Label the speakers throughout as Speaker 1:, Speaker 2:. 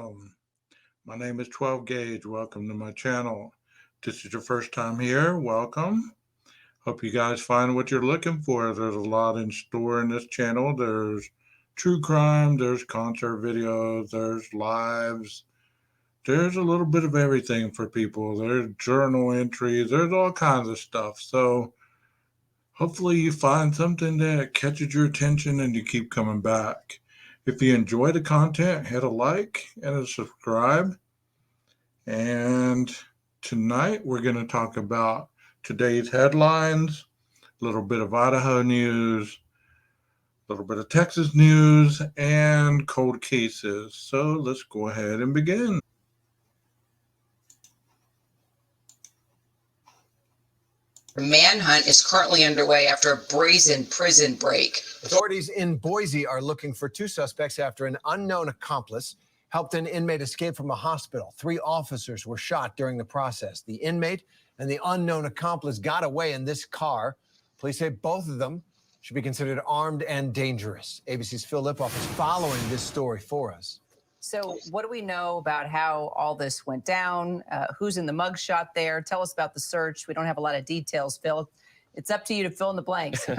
Speaker 1: welcome. My name is 12 Gauge. Welcome to my channel. This is your first time here. Welcome. Hope you guys find what you're looking for. There's a lot in store in this channel. There's true crime, there's concert videos, there's lives, there's a little bit of everything for people. There's journal entries, there's all kinds of stuff. So hopefully you find something that catches your attention and you keep coming back. If you enjoy the content, hit a like and a subscribe. And tonight we're going to talk about today's headlines, a little bit of Idaho news, a little bit of Texas news, and cold cases. So let's go ahead and begin.
Speaker 2: Manhunt is currently underway after a brazen prison break.
Speaker 3: Authorities in Boise are looking for two suspects after an unknown accomplice helped an inmate escape from a hospital. 3 officers were shot during the process. The inmate and the unknown accomplice got away in this car. Police say both of them should be considered armed and dangerous. ABC's Phil Lipoff is following this story for us.
Speaker 4: So what do we know about how all this went down? Who's in the mugshot there? Tell us about the search. We don't have a lot of details, Phil. It's up to you to fill in the blanks.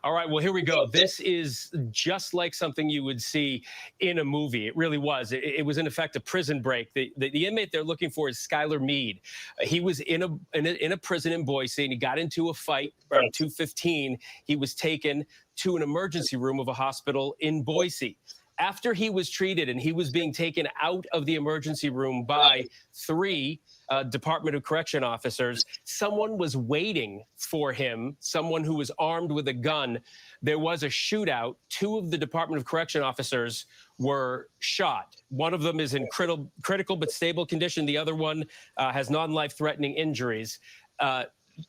Speaker 5: All right, well, here we go. This is just like something you would see in a movie. It really was. It was, in effect, a prison break. The inmate they're looking for is Skylar Mead. He was in a prison in Boise, and he got into a fight around 2:15. He was taken to an emergency room of a hospital in Boise. After he was treated and he was being taken out of the emergency room by 3 Department of Correction officers, someone was waiting for him, someone who was armed with a gun. There was a shootout. 2 of the Department of Correction officers were shot. One of them is in critical but stable condition. The other one has non-life-threatening injuries.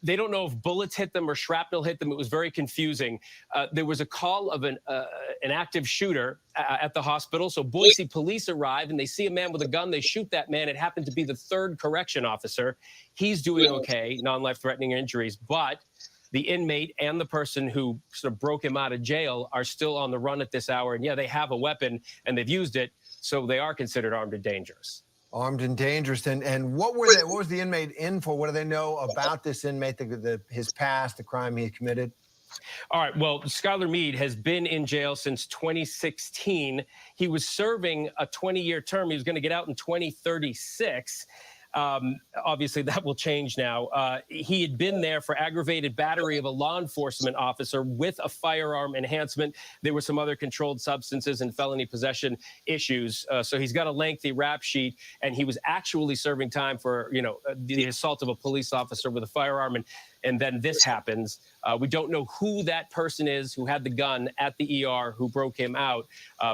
Speaker 5: They don't know if bullets hit them or shrapnel hit them. It was very confusing. There was a call of an active shooter at the hospital. So Boise police arrive and they see a man with a gun. They shoot that man. It happened to be the 3rd correction officer. He's doing okay, non-life-threatening injuries. But the inmate and the person who sort of broke him out of jail are still on the run at this hour. And yeah, they have a weapon and they've used it. So they are considered armed and dangerous.
Speaker 3: Armed and dangerous. And what were they? What was the inmate in for? What do they know about this inmate, his past, the crime he committed?
Speaker 5: All right. Well, Skylar Mead has been in jail since 2016. He was serving a 20-year term. He was going to get out in 2036. Obviously, that will change now. He had been there for aggravated battery of a law enforcement officer with a firearm enhancement. There were some other controlled substances and felony possession issues. So he's got a lengthy rap sheet, and he was actually serving time for, the assault of a police officer with a firearm. And then this happens. We don't know who that person is who had the gun at the ER who broke him out,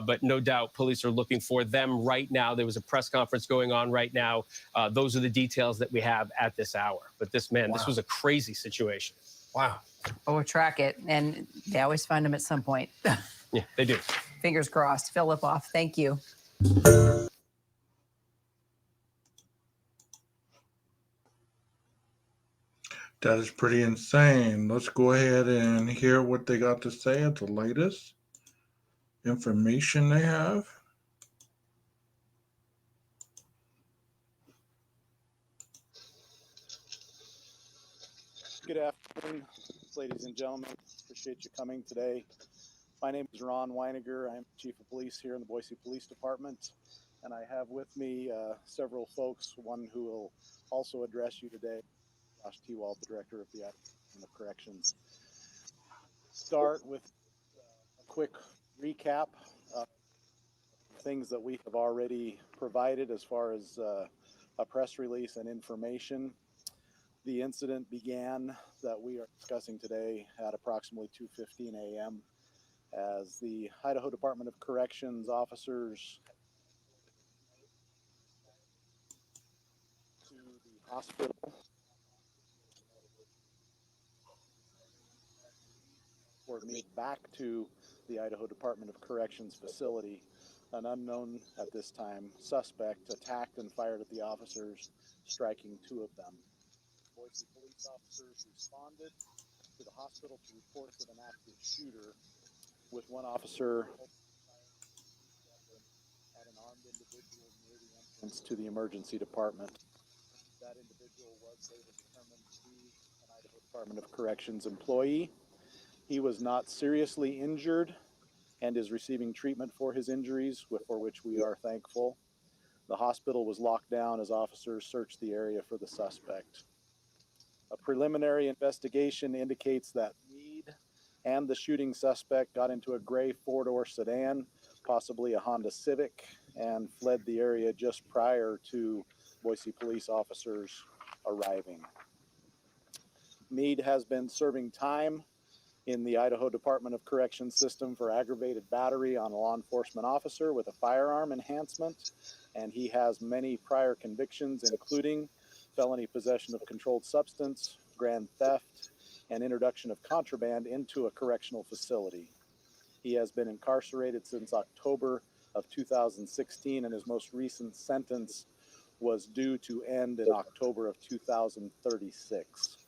Speaker 5: but no doubt police are looking for them right now. There was a press conference going on right now. Those are the details that we have at this hour. But this was a crazy situation.
Speaker 3: Wow.
Speaker 4: We'll track it, and they always find them at some point.
Speaker 5: Yeah, they do.
Speaker 4: Fingers crossed. Phil Lipoff, thank you.
Speaker 1: That is pretty insane. Let's go ahead and hear what they got to say at the latest information they have.
Speaker 6: Good afternoon, ladies and gentlemen. Appreciate you coming today. My name is Ron Weiniger. I'm Chief of Police here in the Boise Police Department, and I have with me several folks, one who will also address you today, Josh Tewald, the Director of the Idaho Department of Corrections. Start with a quick recap of things that we have already provided as far as a press release and information. The incident began that we are discussing today at approximately 2:15 a.m. as the Idaho Department of Corrections officers to the hospital or me back to the Idaho Department of Corrections facility. An unknown at this time suspect attacked and fired at the officers, striking 2 of them. Boise police officers responded to the hospital to report of an active shooter, with one officer at an armed individual near the to the emergency department. That individual was later determined to be an Idaho Department of Corrections employee. He was not seriously injured and is receiving treatment for his injuries, for which we are thankful. The hospital was locked down as officers searched the area for the suspect. A preliminary investigation indicates that Meade and the shooting suspect got into a gray four-door sedan, possibly a Honda Civic, and fled the area just prior to Boise police officers arriving. Meade has been serving time in the Idaho Department of Corrections system for aggravated battery on a law enforcement officer with a firearm enhancement, and he has many prior convictions, including felony possession of controlled substance, grand theft, and introduction of contraband into a correctional facility. He has been incarcerated since October of 2016, and his most recent sentence was due to end in October of 2036.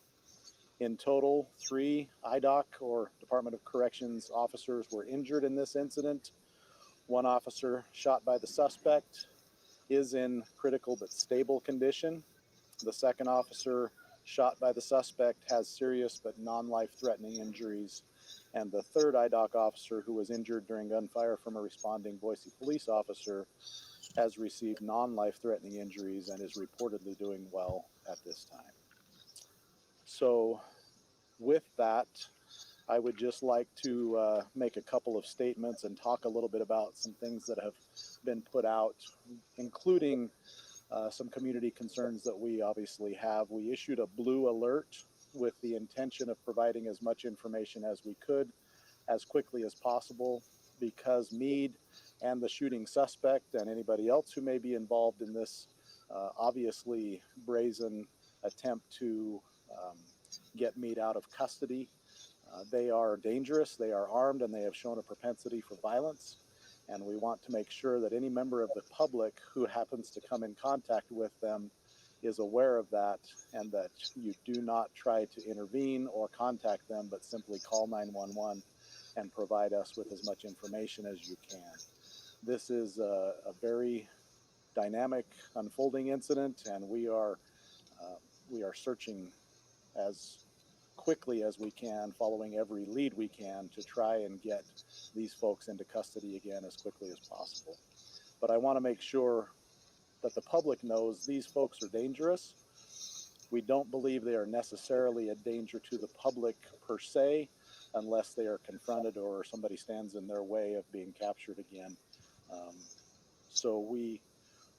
Speaker 6: In total, 3 IDOC or Department of Corrections officers were injured in this incident. 1 officer shot by the suspect is in critical but stable condition. The 2nd officer shot by the suspect has serious but non-life-threatening injuries. And the 3rd IDOC officer, who was injured during gunfire from a responding Boise police officer, has received non-life-threatening injuries and is reportedly doing well at this time. So with that, I would just like to make a couple of statements and talk a little bit about some things that have been put out, including some community concerns that we obviously have. We issued a blue alert with the intention of providing as much information as we could as quickly as possible, because Meade and the shooting suspect and anybody else who may be involved in this obviously brazen attempt to get Meade out of custody. They are dangerous, they are armed, and they have shown a propensity for violence. And we want to make sure that any member of the public who happens to come in contact with them is aware of that, and that you do not try to intervene or contact them, but simply call 911 and provide us with as much information as you can. This is a very dynamic, unfolding incident, and we are searching as quickly as we can, following every lead we can, to try and get these folks into custody again as quickly as possible. But I want to make sure that the public knows these folks are dangerous. We don't believe they are necessarily a danger to the public per se, unless they are confronted or somebody stands in their way of being captured again. So we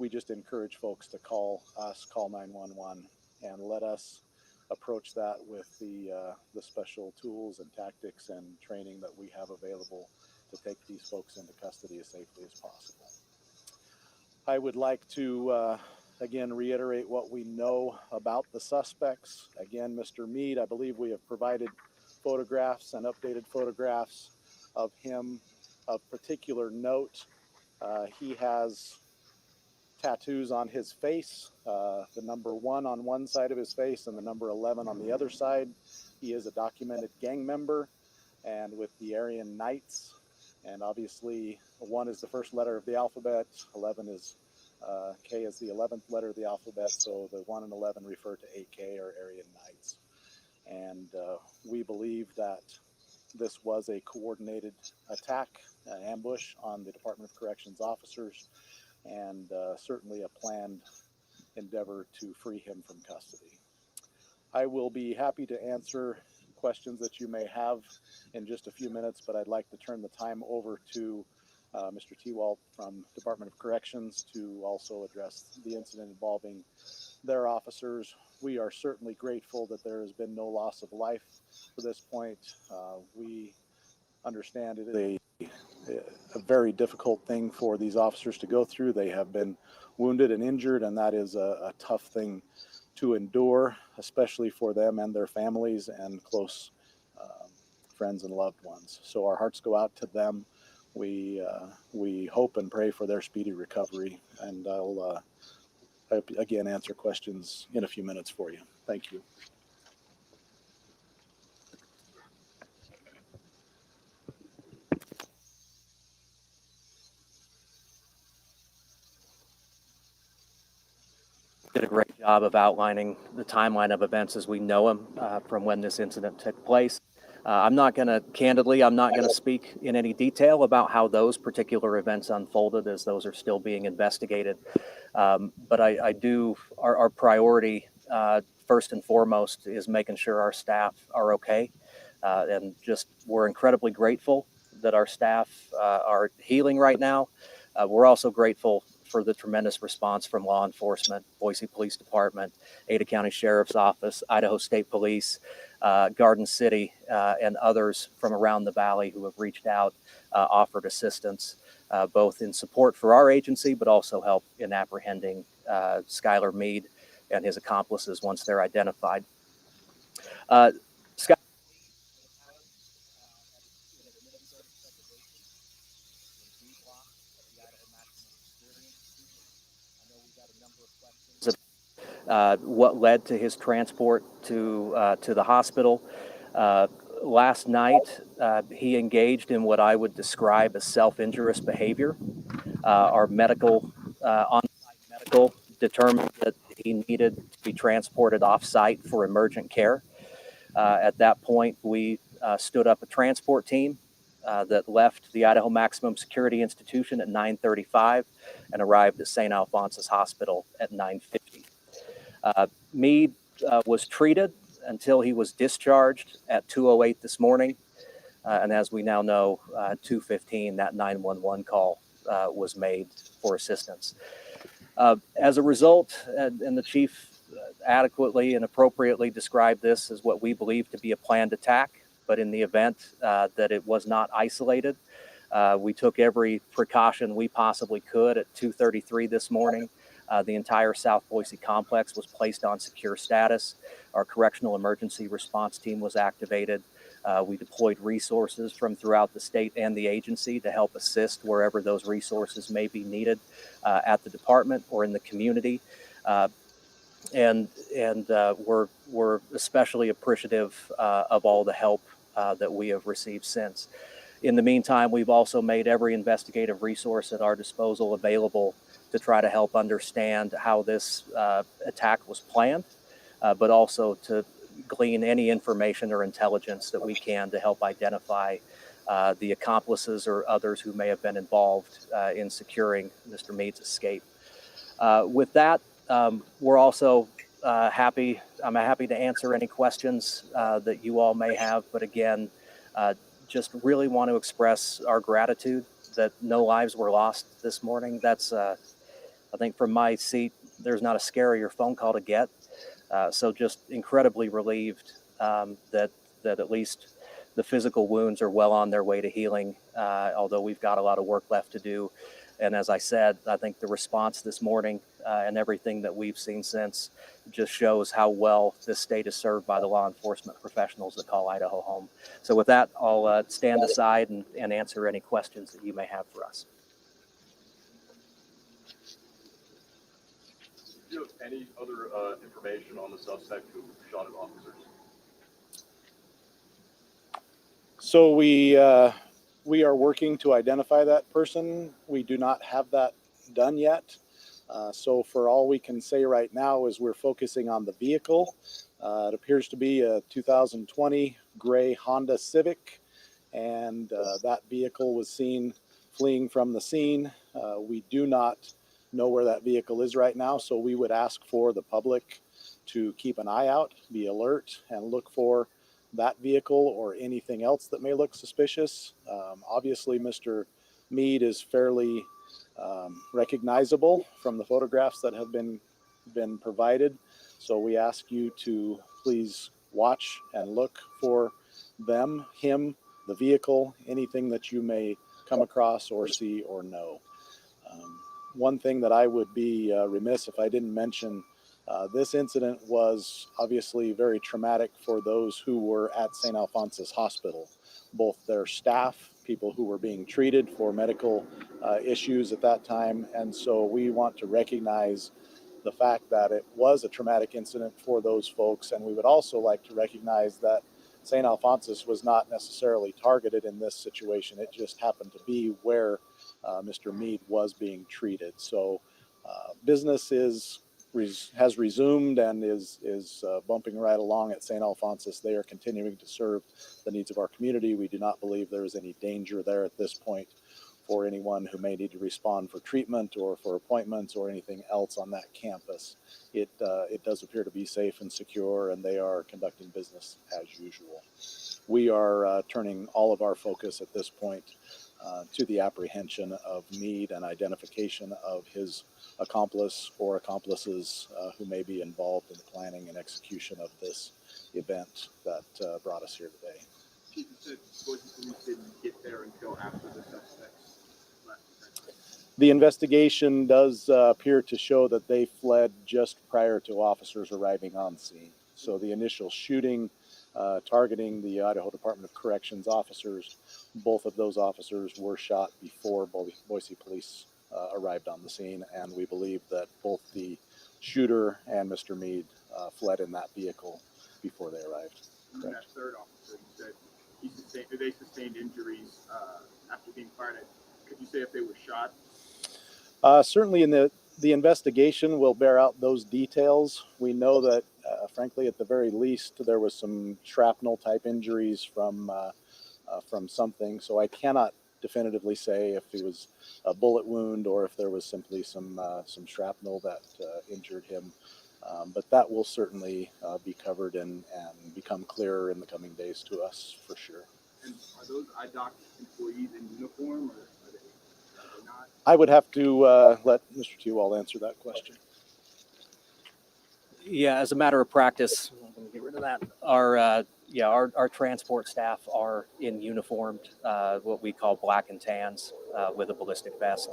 Speaker 6: just encourage folks to call us, call 911, and let us approach that with the special tools and tactics and training that we have available to take these folks into custody as safely as possible. I would like to again reiterate what we know about the suspects. Again, Mr. Meade, I believe we have provided photographs and updated photographs of him of particular note. He has tattoos on his face, the number 1 on one side of his face and the number 11 on the other side. He is a documented gang member and with the Aryan Knights. And obviously 1 is the first letter of the alphabet, 11 is K is the 11th letter of the alphabet, so the 1 and 11 refer to AK or Aryan Knights. And we believe that this was a coordinated attack, an ambush on the Department of Corrections officers, and certainly a planned endeavor to free him from custody. I will be happy to answer questions that you may have in just a few minutes, but I'd like to turn the time over to Mr. Tewalt from Department of Corrections to also address the incident involving their officers. We are certainly grateful that there has been no loss of life to this point. We understand it is a very difficult thing for these officers to go through. They have been wounded and injured, and that is a tough thing to endure, especially for them and their families and close friends and loved ones. So our hearts go out to them. We hope and pray for their speedy recovery, and I'll again answer questions in a few minutes for you. Thank you.
Speaker 7: did a great job of outlining the timeline of events as we know them from when this incident took place. I'm not going to speak in any detail about how those particular events unfolded, as those are still being investigated. But our priority, first and foremost, is making sure our staff are okay. And we're incredibly grateful that our staff are healing right now. We're also grateful for the tremendous response from law enforcement, Boise Police Department, Ada County Sheriff's Office, Idaho State Police, Garden City, and others from around the valley who have reached out, offered assistance, both in support for our agency, but also help in apprehending Skylar Mead and his accomplices once they're identified. Skylar what led to his transport to the hospital. Last night, he engaged in what I would describe as self-injurious behavior. Our on-site medical determined that he needed to be transported off-site for emergent care. At that point, we stood up a transport team that left the Idaho Maximum Security Institution at 9:35 and arrived at St. Alphonsus Hospital at 9:50. Mead was treated until he was discharged at 2:08 this morning. And as we now know, 2:15, that 911 call was made for assistance. As a result, and the chief adequately and appropriately described this as what we believe to be a planned attack, but in the event that it was not isolated, we took every precaution we possibly could. At 2:33 this morning, the entire South Boise complex was placed on secure status. Our correctional emergency response team was activated. We deployed resources from throughout the state and the agency to help assist wherever those resources may be needed at the department or in the community. And we're especially appreciative of all the help that we have received since. In the meantime, we've also made every investigative resource at our disposal available to try to help understand how this attack was planned, but also to glean any information or intelligence that we can to help identify the accomplices or others who may have been involved in securing Mr. Mead's escape. With that, we're also happy. I'm happy to answer any questions that you all may have. But again, just really want to express our gratitude that no lives were lost this morning. That's, I think, from my seat, there's not a scarier phone call to get. So just incredibly relieved that at least the physical wounds are well on their way to healing, although we've got a lot of work left to do. And as I said, I think the response this morning and everything that we've seen since just shows how well this state is served by the law enforcement professionals that call Idaho home. So with that, I'll stand aside and answer any questions that you may have for us.
Speaker 8: Do you have any other information on the suspect who shot at officers?
Speaker 6: So we are working to identify that person. We do not have that done yet. So for all we can say right now is we're focusing on the vehicle. It appears to be a 2020 gray Honda Civic, and that vehicle was seen fleeing from the scene. We do not know where that vehicle is right now, so we would ask for the public to keep an eye out, be alert, and look for that vehicle or anything else that may look suspicious. Obviously, Mr. Mead is fairly recognizable from the photographs that have been provided. So we ask you to please watch and look for them, him, the vehicle, anything that you may come across or see or know. One thing that I would be remiss if I didn't mention, this incident was obviously very traumatic for those who were at St. Alphonsus Hospital, both their staff, people who were being treated for medical issues at that time. And so we want to recognize the fact that it was a traumatic incident for those folks. And we would also like to recognize that St. Alphonsus was not necessarily targeted in this situation. It just happened to be where Mr. Mead was being treated. So business is has resumed and is bumping right along at St. Alphonsus. They are continuing to serve the needs of our community. We do not believe there is any danger there at this point for anyone who may need to respond for treatment or for appointments or anything else on that campus. It does appear to be safe and secure, and they are conducting business as usual. We are turning all of our focus at this point to the apprehension of Meade and identification of his accomplice or accomplices who may be involved in the planning and execution of this event that brought us here today.
Speaker 8: Chief, you said Boise police didn't get there until after the suspects left.
Speaker 6: The investigation does appear to show that they fled just prior to officers arriving on scene. So the initial shooting targeting the Idaho Department of Corrections officers, both of those officers were shot before Boise police arrived on the scene, and we believe that both the shooter and Mr. Meade fled in that vehicle before they arrived.
Speaker 8: And that third officer, you said they sustained injuries after being fired at. Could you say if they were shot?
Speaker 6: Certainly in the investigation will bear out those details. We know that, frankly, at the very least, there was some shrapnel type injuries from something. So I cannot definitively say if it was a bullet wound or if there was simply some shrapnel that injured him. But that will certainly be covered and become clearer in the coming days to us for sure.
Speaker 8: And are those IDOC employees in uniform, or are they not?
Speaker 6: I would have to let Mr. Tewald answer that question.
Speaker 7: Yeah, as a matter of practice, I'm going to get rid of that. Our transport staff are in uniformed, what we call black and tans with a ballistic vest.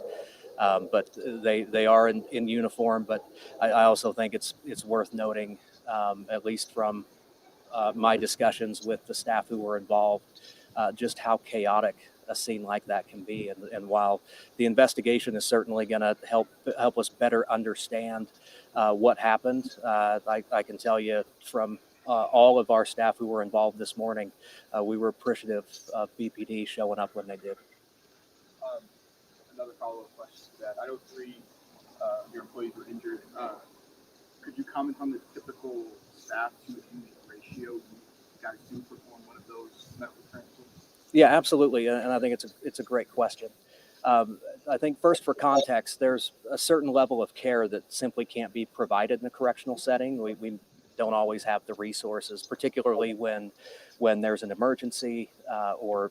Speaker 7: But they are in uniform. But I also think it's worth noting, at least from my discussions with the staff who were involved, just how chaotic a scene like that can be. And while the investigation is certainly going to help us better understand what happened, I can tell you from all of our staff who were involved this morning, we were appreciative of BPD showing up when they did.
Speaker 8: Another follow-up question to that. I know 3 of your employees were injured. Could you comment on the typical staff to inmate ratio you guys do perform one of those medical transports?
Speaker 7: Yeah, absolutely, and I think it's a great question. I think first, for context, there's a certain level of care that simply can't be provided in a correctional setting. We don't always have the resources, particularly when there's an emergency or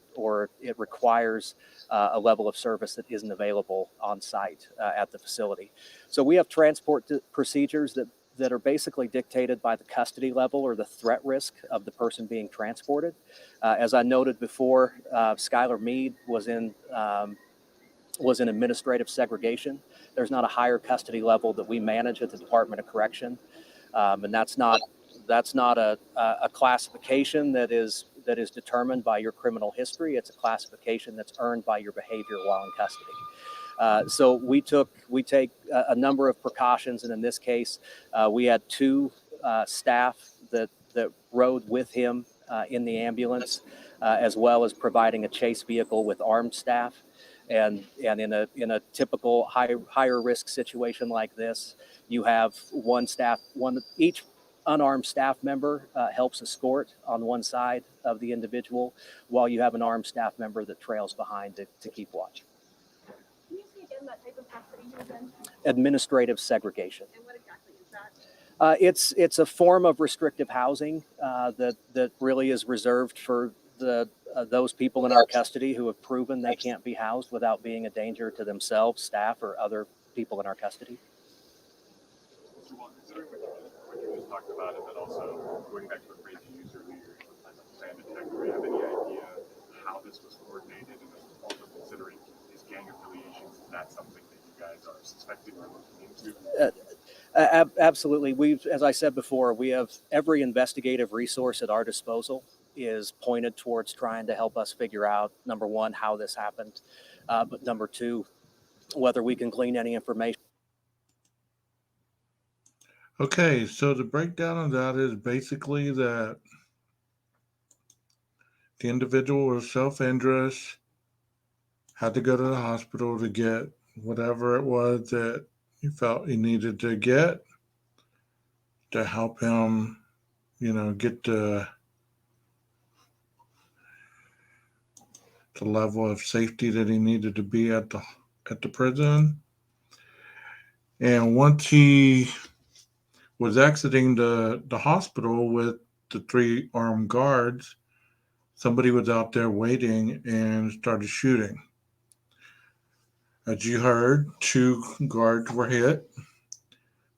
Speaker 7: it requires a level of service that isn't available on site at the facility. So we have transport procedures that are basically dictated by the custody level or the threat risk of the person being transported. As I noted before, Skylar Meade was in administrative segregation. There's not a higher custody level that we manage at the Department of Correction, and that's not a classification that is determined by your criminal history. It's a classification that's earned by your behavior while in custody. So we take a number of precautions, and in this case, we had 2 staff that rode with him in the ambulance, as well as providing a chase vehicle with armed staff. And in a typical higher risk situation like this, you have each unarmed staff member helps escort on one side of the individual, while you have an armed staff member that trails behind to keep watch.
Speaker 9: Can you say again that type of custody you was in?
Speaker 7: Administrative segregation.
Speaker 9: And what exactly is that?
Speaker 7: It's a form of restrictive housing that really is reserved for those people in our custody who have proven they can't be housed without being a danger to themselves, staff, or other people in our custody.
Speaker 8: Well, considering what you just talked about, and then also going back to the phrase you used earlier, sand detector, do you have any idea how this was coordinated, and also considering these gang affiliations, is that something that you guys are suspecting or looking into?
Speaker 7: Absolutely. As I said before, we have every investigative resource at our disposal is pointed towards trying to help us figure out, number one, how this happened, but number 2, whether we can glean any information.
Speaker 1: Okay, so the breakdown of that is basically that the individual was self-injurious, had to go to the hospital to get whatever it was that he felt he needed to get. to help him, get the level of safety that he needed to be at the prison. And once he was exiting the hospital with the 3 armed guards, somebody was out there waiting and started shooting. As you heard, 2 guards were hit.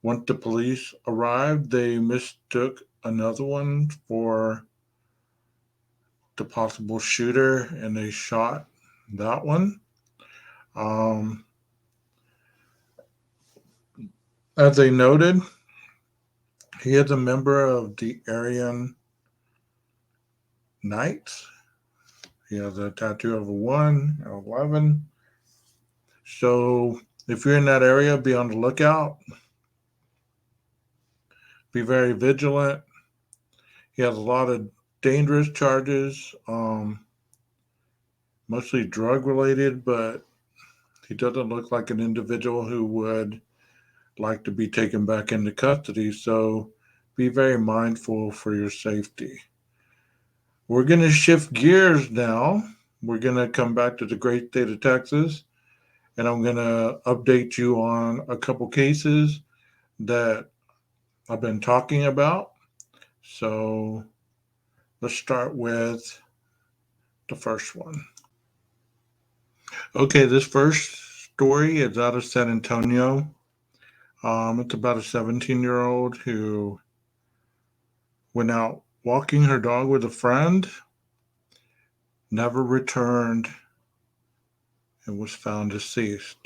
Speaker 1: Once the police arrived, they mistook another one for the possible shooter and they shot that one. As they noted, he is a member of the Aryan Knights. He has a tattoo of a 1 and 11. So if you're in that area, be on the lookout. Be very vigilant. He has a lot of dangerous charges, mostly drug related, but he doesn't look like an individual who would like to be taken back into custody. So be very mindful for your safety. We're going to shift gears now. We're going to come back to the great state of Texas, and I'm going to update you on a couple cases that I've been talking about. So let's start with the first one. Okay, this first story is out of San Antonio. It's about a 17-year-old who went out walking her dog with a friend, never returned, and was found deceased.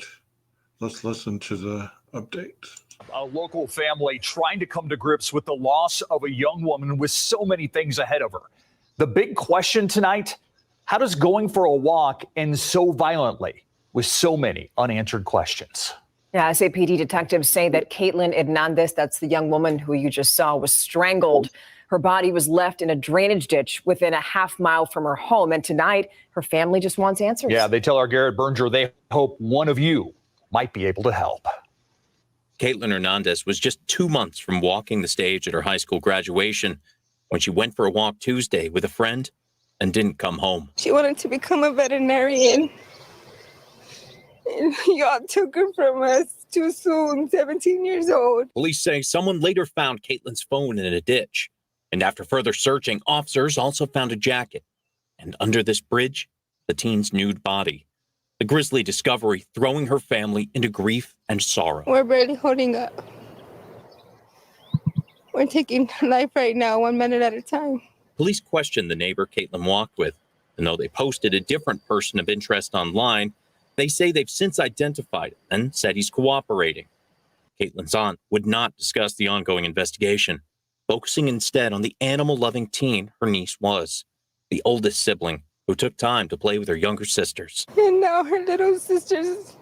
Speaker 1: Let's listen to the update.
Speaker 10: A local family trying to come to grips with the loss of a young woman with so many things ahead of her. The big question tonight, how does going for a walk end so violently with so many unanswered questions?
Speaker 11: Yeah, SAPD detectives say that Caitlin Hernandez, that's the young woman who you just saw, was strangled. Her body was left in a drainage ditch within a half-mile from her home. And tonight, her family just wants answers.
Speaker 10: Yeah, they tell our Garrett Berger they hope one of you might be able to help.
Speaker 12: Caitlin Hernandez was just 2 months from walking the stage at her high school graduation when she went for a walk Tuesday with a friend and didn't come home.
Speaker 13: She wanted to become a veterinarian. And y'all took her from us too soon, 17 years old.
Speaker 12: Police say someone later found Caitlin's phone in a ditch. And after further searching, officers also found a jacket. And under this bridge, the teen's nude body. The grisly discovery throwing her family into grief and sorrow.
Speaker 13: We're barely holding up. We're taking life right now, 1 minute at a time.
Speaker 12: Police questioned the neighbor Caitlin walked with. And though they posted a different person of interest online, they say they've since identified and said he's cooperating. Caitlin's aunt would not discuss the ongoing investigation, focusing instead on the animal-loving teen her niece was, the oldest sibling who took time to play with her younger sisters.
Speaker 13: And now her little sisters,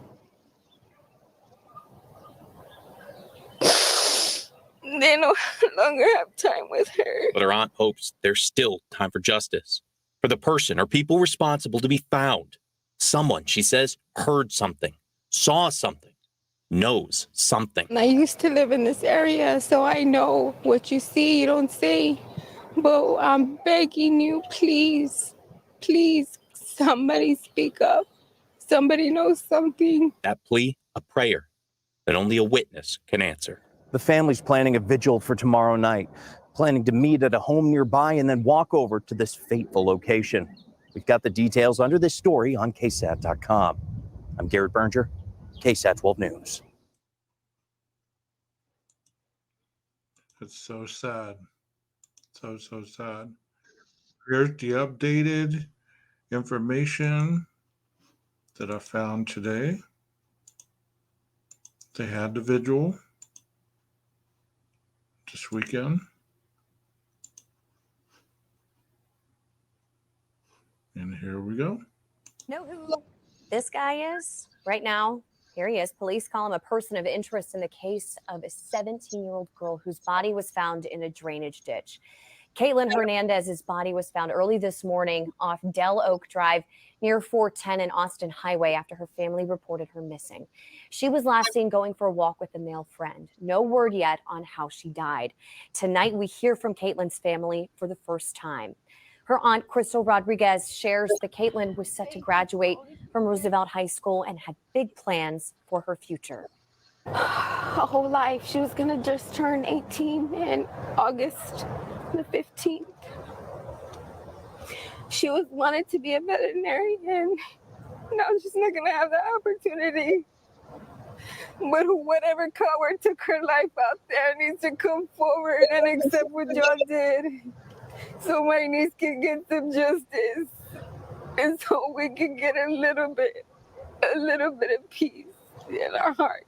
Speaker 13: they no longer have time with her.
Speaker 12: But her aunt hopes there's still time for justice, for the person or people responsible to be found. Someone, she says, heard something, saw something, knows something.
Speaker 13: I used to live in this area, so I know what you see, you don't say. But I'm begging you, please, please, somebody speak up. Somebody knows something.
Speaker 12: That plea, a prayer that only a witness can answer.
Speaker 14: The family's planning a vigil for tomorrow night, planning to meet at a home nearby and then walk over to this fateful location. We've got the details under this story on KSAT.com. I'm Garrett Berger, KSAT 12 News.
Speaker 1: It's so sad. So sad. Here's the updated information that I found today. They had the vigil this weekend. And here we go.
Speaker 15: Know who this guy is? Right now, here he is. Police call him a person of interest in the case of a 17-year-old girl whose body was found in a drainage ditch. Caitlin Hernandez's body was found early this morning off Del Oak Drive near 410 and Austin Highway after her family reported her missing. She was last seen going for a walk with a male friend. No word yet on how she died. Tonight, we hear from Caitlin's family for the first time. Her aunt, Crystal Rodriguez, shares that Caitlin was set to graduate from Roosevelt High School and had big plans for her future.
Speaker 13: Her whole life, she was gonna just turn 18 in August the 15th. She wanted to be a veterinarian. Now she's not gonna have that opportunity. But whatever coward took her life out there needs to come forward and accept what John did, so my niece can get some justice, and so we can get a little bit of peace in our heart.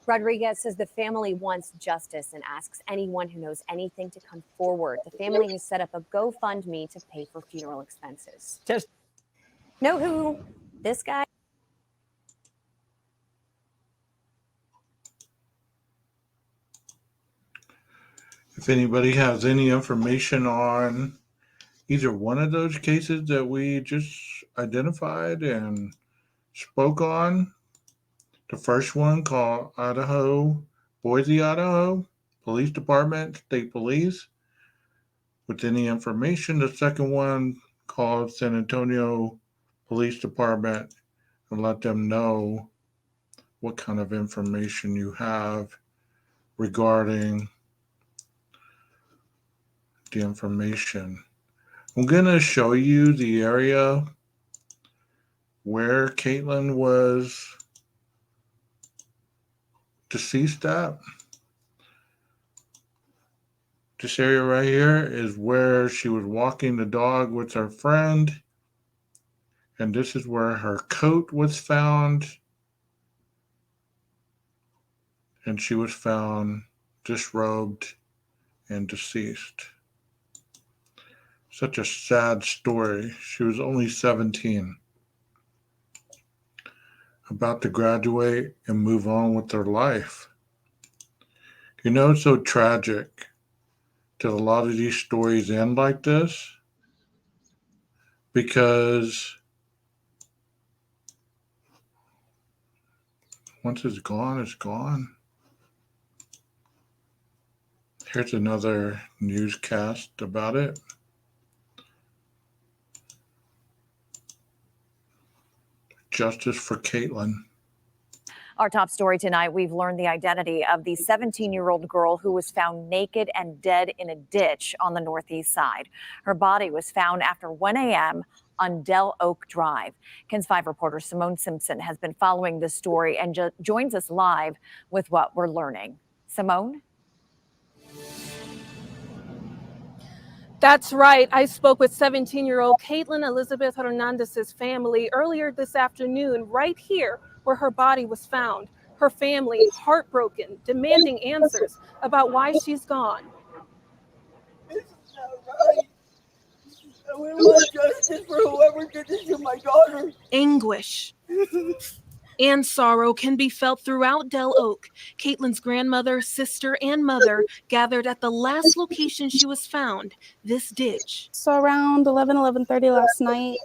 Speaker 15: Rodriguez says the family wants justice and asks anyone who knows anything to come forward. The family has set up a GoFundMe to pay for funeral expenses. Know who this guy?
Speaker 1: If anybody has any information on either one of those cases that we just identified and spoke on, the first one called Boise, Idaho Police Department, State Police, with any information. The second one called San Antonio Police Department, and let them know what kind of information you have regarding the information. I'm going to show you the area where Caitlin was deceased at. This area right here is where she was walking the dog with her friend. And this is where her coat was found. And she was found disrobed and deceased. Such a sad story. She was only 17. About to graduate and move on with their life. You know, it's so tragic that a lot of these stories end like this because once it's gone, it's gone. Here's another newscast about it. Justice for Caitlin.
Speaker 16: Our top story tonight, we've learned the identity of the 17-year-old girl who was found naked and dead in a ditch on the northeast side. Her body was found after 1 a.m. on Del Oak Drive. KENS 5 reporter Simone Simpson has been following this story and joins us live with what we're learning. Simone?
Speaker 13: That's right. I spoke with 17-year-old Caitlin Elizabeth Hernandez's family earlier this afternoon, right here where her body was found. Her family heartbroken, demanding answers about why she's gone.
Speaker 17: This is not right. I want justice for whoever did this to my daughter.
Speaker 13: Anguish and sorrow can be felt throughout Del Oak. Caitlin's grandmother, sister, and mother gathered at the last location she was found, this ditch.
Speaker 18: So around 11:30 last night,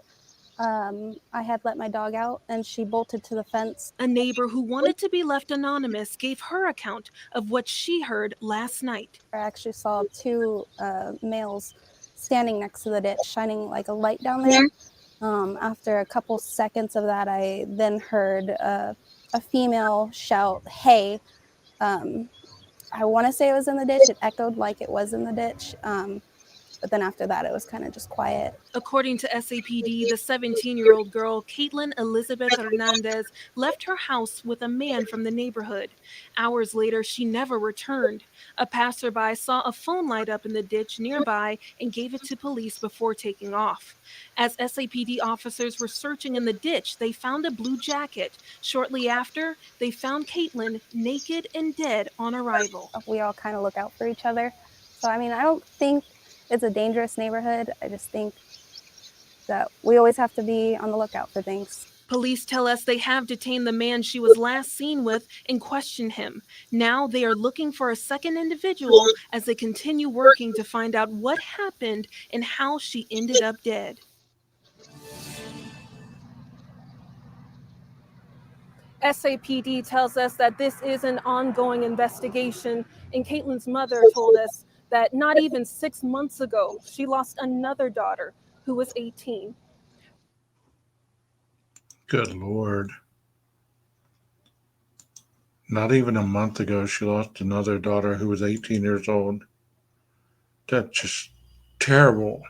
Speaker 18: I had let my dog out and she bolted to the fence.
Speaker 13: A neighbor who wanted to be left anonymous gave her account of what she heard last night.
Speaker 18: I actually saw two males standing next to the ditch, shining like a light down there. After a couple seconds of that, I then heard a female shout, "Hey." I want to say it was in the ditch. It echoed like it was in the ditch. But then after that, it was kind of just quiet.
Speaker 13: According to SAPD, the 17-year-old girl, Caitlin Elizabeth Hernandez, left her house with a man from the neighborhood. Hours later, she never returned. A passerby saw a phone light up in the ditch nearby and gave it to police before taking off. As SAPD officers were searching in the ditch, they found a blue jacket. Shortly after, they found Caitlin naked and dead on arrival.
Speaker 18: We all kind of look out for each other. So, I mean, I don't think it's a dangerous neighborhood. I just think that we always have to be on the lookout for things.
Speaker 19: Police tell us they have detained the man she was last seen with and questioned him. Now they are looking for a second individual as they continue working to find out what happened and how she ended up dead. SAPD tells us that this is an ongoing investigation, and Caitlin's mother told us that not even 6 months ago, she lost another daughter who was 18.
Speaker 1: Good Lord. Not even a month ago, she lost another daughter who was 18 years old. That's just terrible.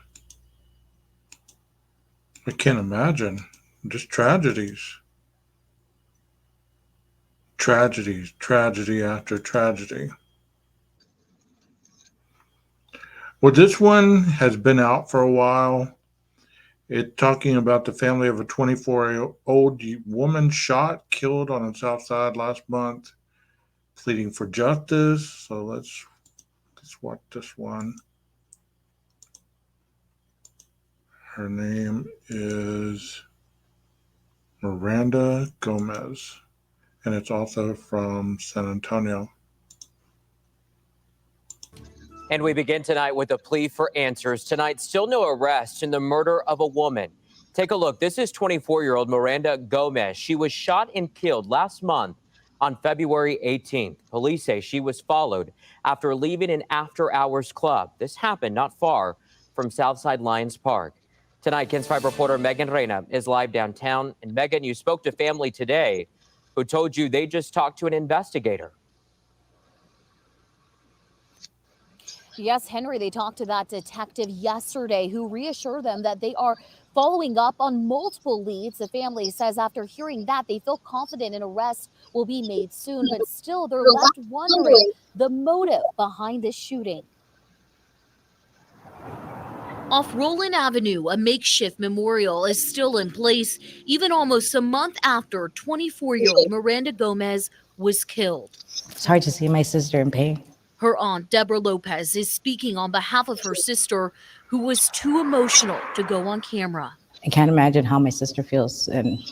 Speaker 1: I can't imagine. Just tragedies. Tragedies, tragedy after tragedy. Well, this one has been out for a while. It's talking about the family of a 24-year-old woman shot, killed on the South Side last month, pleading for justice. So let's watch this one. Her name is Miranda Gomez, and it's also from San Antonio.
Speaker 20: And we begin tonight with a plea for answers. Tonight, still no arrests in the murder of a woman. Take a look. This is 24-year-old Miranda Gomez. She was shot and killed last month on February 18th. Police say she was followed after leaving an after-hours club. This happened not far from Southside Lions Park. Tonight, KENS 5 reporter Megan Reyna is live downtown. And Megan, you spoke to family today who told you they just talked to an investigator.
Speaker 21: Yes, Henry, they talked to that detective yesterday who reassured them that they are following up on multiple leads. The family says after hearing that, they feel confident an arrest will be made soon, but still they're left wondering the motive behind this shooting. Off Roland Avenue, a makeshift memorial is still in place, even almost a month after 24-year-old Miranda Gomez was killed.
Speaker 22: It's hard to see my sister in pain.
Speaker 21: Her aunt, Deborah Lopez, is speaking on behalf of her sister, who was too emotional to go on camera.
Speaker 22: I can't imagine how my sister feels, and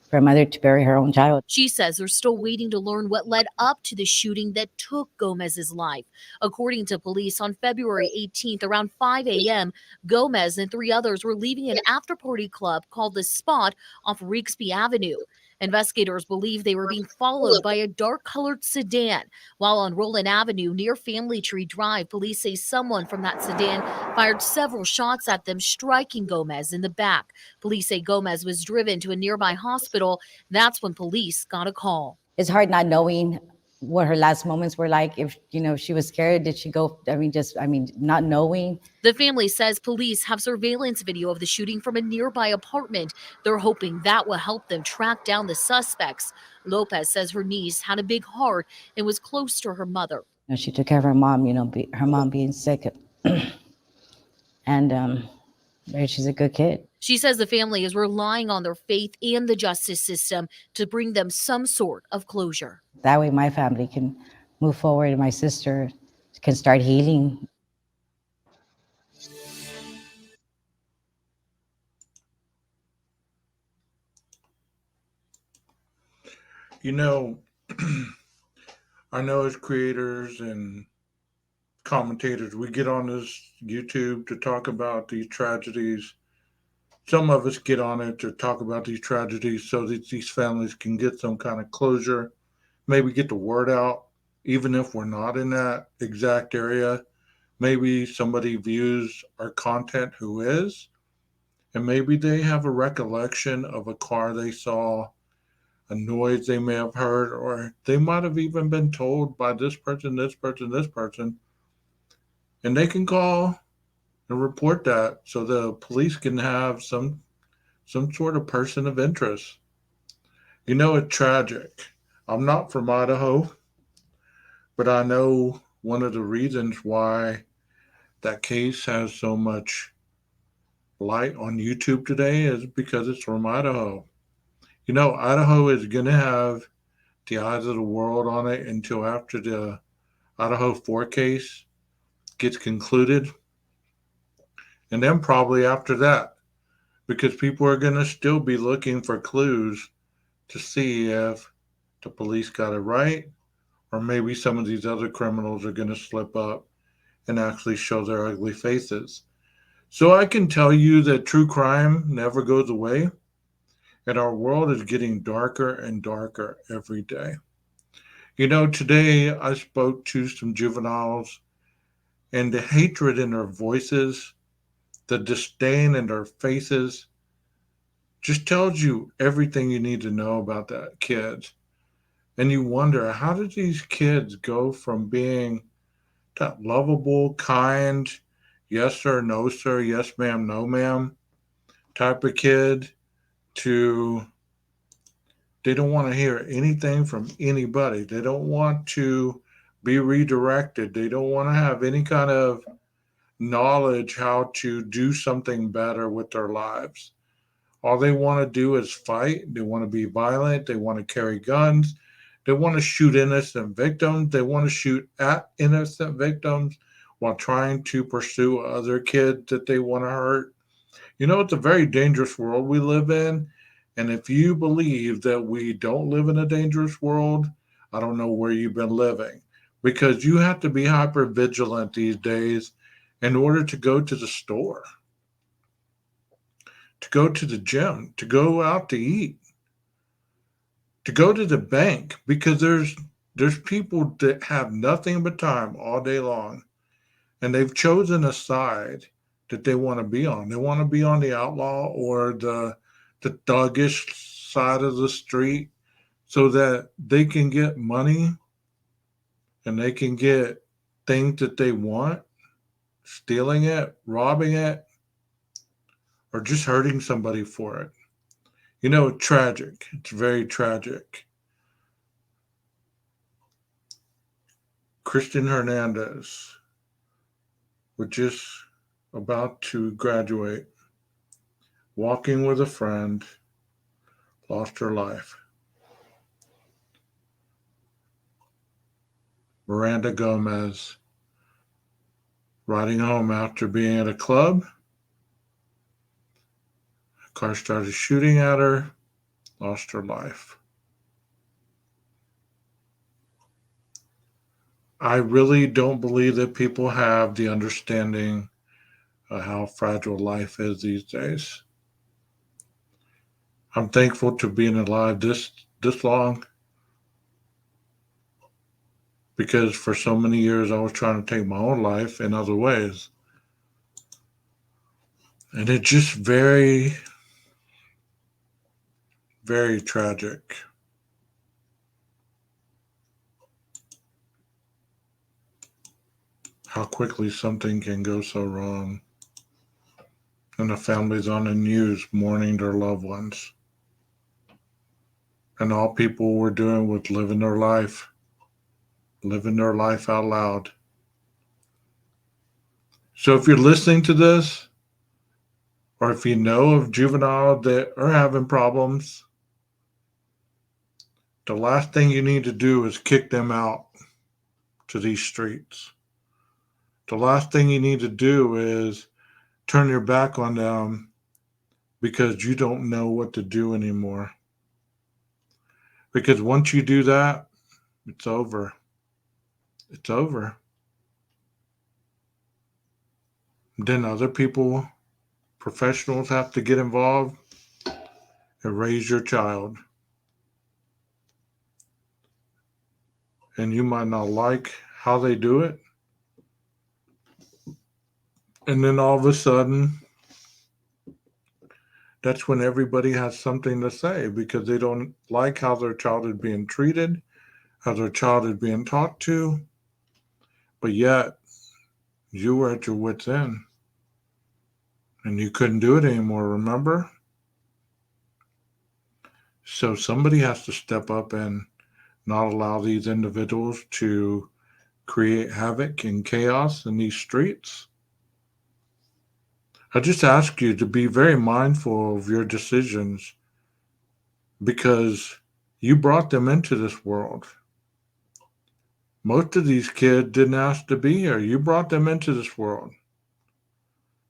Speaker 22: for a mother to bury her own child.
Speaker 21: She says they're still waiting to learn what led up to the shooting that took Gomez's life. According to police, on February 18th, around 5 a.m., Gomez and 3 others were leaving an after-party club called The Spot off Rigsby Avenue. Investigators believe they were being followed by a dark-colored sedan. While on Roland Avenue near Family Tree Drive, police say someone from that sedan fired several shots at them, striking Gomez in the back. Police say Gomez was driven to a nearby hospital. That's when police got a call.
Speaker 22: It's hard not knowing what her last moments were like. If, she was scared, did she go, not knowing.
Speaker 21: The family says police have surveillance video of the shooting from a nearby apartment. They're hoping that will help them track down the suspects. Lopez says her niece had a big heart and was close to her mother.
Speaker 22: She took care of her mom, her mom being sick. And she's a good kid.
Speaker 21: She says the family is relying on their faith and the justice system to bring them some sort of closure.
Speaker 22: That way my family can move forward and my sister can start healing.
Speaker 1: I know as creators and commentators, we get on this YouTube to talk about these tragedies. Some of us get on it to talk about these tragedies so that these families can get some kind of closure, maybe get the word out, even if we're not in that exact area. Maybe somebody views our content who is, and maybe they have a recollection of a car they saw, a noise they may have heard, or they might have even been told by this person, this person, this person, and they can call and report that so the police can have some sort of person of interest. It's tragic. I'm not from Idaho, but I know one of the reasons why that case has so much light on YouTube today is because it's from Idaho. Idaho is going to have the eyes of the world on it until after the Idaho 4 case gets concluded. And then probably after that, because people are going to still be looking for clues to see if the police got it right, or maybe some of these other criminals are going to slip up and actually show their ugly faces. So I can tell you that true crime never goes away, and our world is getting darker and darker every day. You know, today I spoke to some juveniles, and the hatred in their voices, the disdain in their faces, just tells you everything you need to know about that kid. And you wonder, how did these kids go from being that lovable, kind, yes sir, no sir, yes ma'am, no ma'am type of kid to they don't want to hear anything from anybody. They don't want to be redirected. They don't want to have any kind of knowledge how to do something better with their lives. All they want to do is fight. They want to be violent. They want to carry guns. They want to shoot innocent victims. They want to shoot at innocent victims while trying to pursue other kids that they want to hurt. You know, it's a very dangerous world we live in. And if you believe that we don't live in a dangerous world, I don't know where you've been living, because you have to be hyper vigilant these days in order to go to the store, to go to the gym, to go out to eat, to go to the bank, because there's people that have nothing but time all day long, and they've chosen a side that they want to be on. They want to be on the outlaw or the thuggish side of the street so that they can get money and they can get things that they want, stealing it, robbing it, or just hurting somebody for it. You know, it's tragic. It's very tragic. Christian Hernandez was just about to graduate, walking with a friend, lost her life. Miranda Gomez, riding home after being at a club, a car started shooting at her, lost her life. I really don't believe that people have the understanding of how fragile life is these days. I'm thankful to being alive this long, because for so many years I was trying to take my own life in other ways. And it's just very, very tragic. How quickly something can go so wrong. And the families on the news mourning their loved ones. And all people were doing was living their life out loud. So if you're listening to this, or if you know of juveniles that are having problems, the last thing you need to do is kick them out to these streets. The last thing you need to do is turn your back on them because you don't know what to do anymore. Because once you do that, it's over. It's over. Then other people, professionals, have to get involved and raise your child. And you might not like how they do it. And then all of a sudden, that's when everybody has something to say because they don't like how their child is being treated, how their child is being talked to. But yet, you were at your wit's end. And you couldn't do it anymore, remember? So somebody has to step up and not allow these individuals to create havoc and chaos in these streets. I just ask you to be very mindful of your decisions because you brought them into this world. Most of these kids didn't ask to be here. You brought them into this world.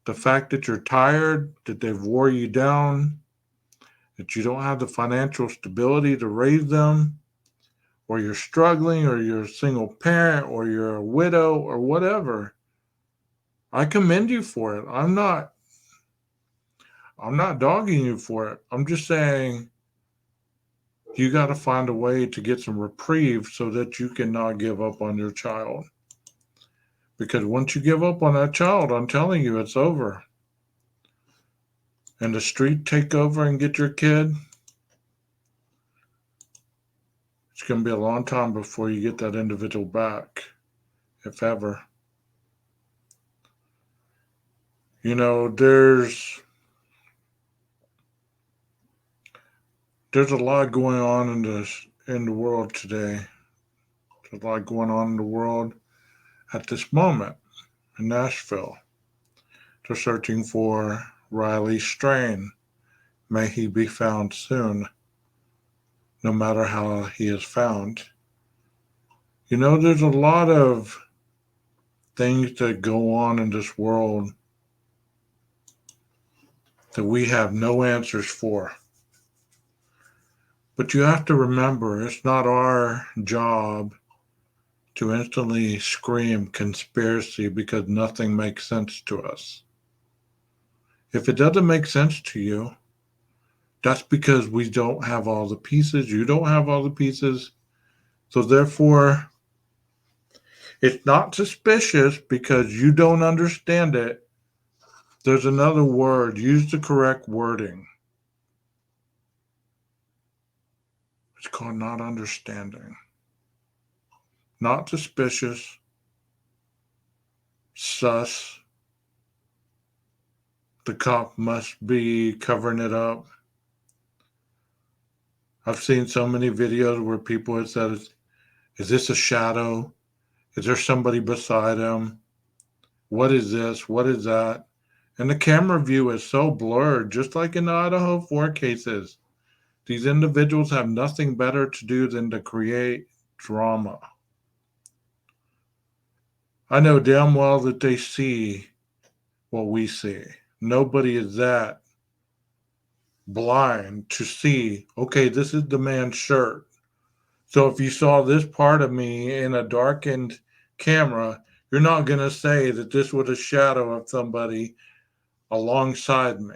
Speaker 1: The fact that you're tired, that they've wore you down, that you don't have the financial stability to raise them, or you're struggling, or you're a single parent, or you're a widow, or whatever. I commend you for it. I'm not dogging you for it. I'm just saying you got to find a way to get some reprieve so that you can not give up on your child. Because once you give up on that child, I'm telling you, it's over. And the street take over and get your kid, it's going to be a long time before you get that individual back, if ever. You know, there's a lot going on in the world today. There's a lot going on in the world at this moment in Nashville. They're searching for Riley Strain. May he be found soon, no matter how he is found. You know, there's a lot of things that go on in this world that we have no answers for. But you have to remember, it's not our job to instantly scream conspiracy because nothing makes sense to us. If it doesn't make sense to you, that's because we don't have all the pieces. You don't have all the pieces. So therefore, it's not suspicious because you don't understand it. There's another word. Use the correct wording. It's called not understanding. Not suspicious. Sus. The cop must be covering it up. I've seen so many videos where people have said, is this a shadow? Is there somebody beside him? What is this? What is that? And the camera view is so blurred, just like in the Idaho 4 cases. These individuals have nothing better to do than to create drama. I know damn well that they see what we see. Nobody is that blind to see, okay, this is the man's shirt. So if you saw this part of me in a darkened camera, you're not going to say that this was a shadow of somebody alongside me.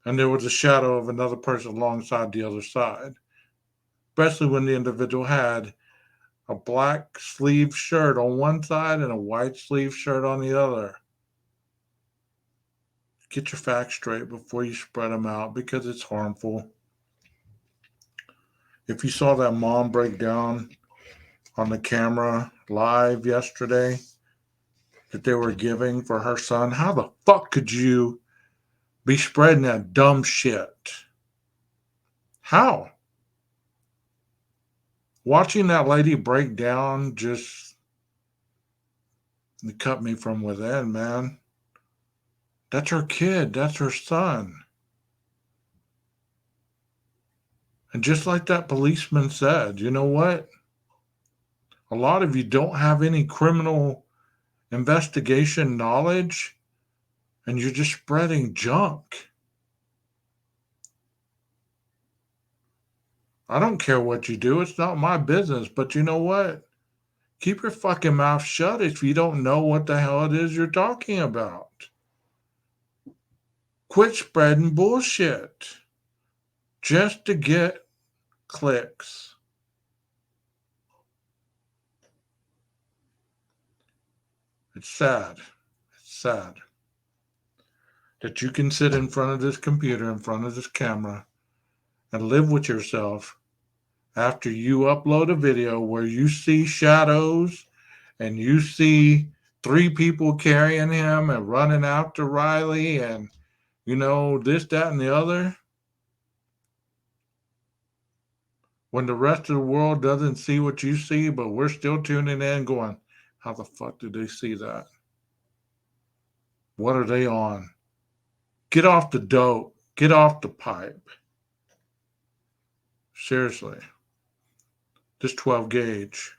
Speaker 1: And there was a shadow of another person alongside the other side. Especially when the individual had a black sleeve shirt on one side and a white sleeve shirt on the other. Get your facts straight before you spread them out because it's harmful. If you saw that mom break down on the camera live yesterday that they were giving for her son, how the fuck could you be spreading that dumb shit? How? Watching that lady break down just cut me from within, man. That's her kid. That's her son. And just like that policeman said, you know what? A lot of you don't have any criminal investigation knowledge, and you're just spreading junk. I don't care what you do. It's not my business. But you know what? Keep your fucking mouth shut if you don't know what the hell it is you're talking about. Quit spreading bullshit just to get clicks. It's sad. It's sad that you can sit in front of this computer, in front of this camera, and live with yourself after you upload a video where you see shadows and you see 3 people carrying him and running after Riley and, you know, this, that, and the other. When the rest of the world doesn't see what you see, but we're still tuning in going, how the fuck did they see that? What are they on? Get off the dope. Get off the pipe. Seriously. This 12 gauge.